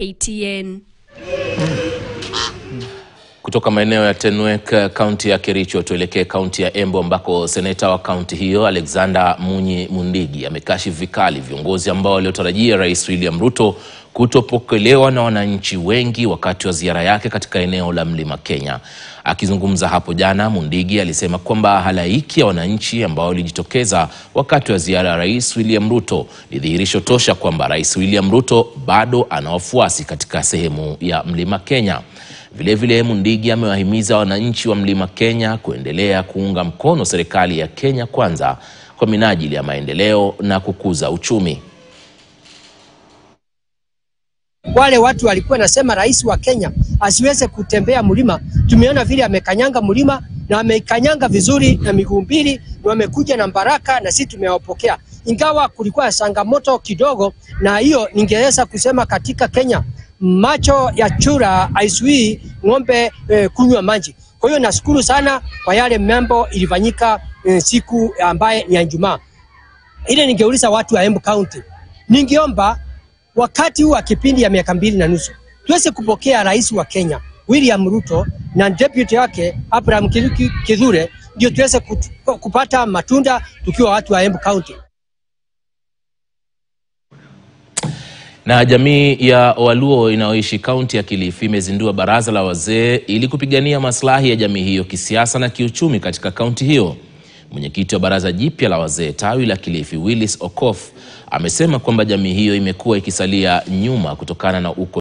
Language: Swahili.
ATN. Kutoka maeneo ya Tenwek, kaunti ya Kericho, tuelekee kaunti ya Embu ambako seneta wa kaunti hiyo Alexander Munyi Mundigi amekashifu vikali viongozi ambao waliotarajia Rais William Ruto kutopokelewa na wananchi wengi wakati wa ziara yake katika eneo la Mlima Kenya. Akizungumza hapo jana, Mundigi alisema kwamba halaiki ya wananchi ambao walijitokeza wakati wa ziara ya Rais William Ruto ni dhihirisho tosha kwamba Rais William Ruto bado ana wafuasi katika sehemu ya Mlima Kenya. Vilevile Mundigi amewahimiza wananchi wa Mlima Kenya kuendelea kuunga mkono serikali ya Kenya Kwanza kwa minajili ya maendeleo na kukuza uchumi. Wale watu walikuwa nasema rais wa Kenya asiweze kutembea mlima. Tumeona vile amekanyanga mlima na amekanyanga vizuri na miguu mbili, na wamekuja na baraka na sisi tumewapokea. Ingawa kulikuwa changamoto kidogo, na hiyo ningeweza kusema katika Kenya macho ya chura haisui ng'ombe kunywa maji. Kwa hiyo nashukuru sana kwa yale mambo ilifanyika siku ambaye ni Ijumaa. Ile ningeuliza watu wa Embu County, ningeomba wakati huu wa kipindi ya miaka 2.5 tuweze kupokea rais wa Kenya William Ruto na deputy yake Abraham Kithure, ndio tuweze kupata matunda tukiwa watu wa Embu County. Na jamii ya Waluo inayoishi kaunti ya Kilifi imezindua baraza la wazee ili kupigania maslahi ya jamii hiyo kisiasa na kiuchumi katika kaunti hiyo. Mwenyekiti wa baraza jipya la wazee tawi la Kilifi, Willis Okoth, amesema kwamba jamii hiyo imekuwa ikisalia nyuma kutokana na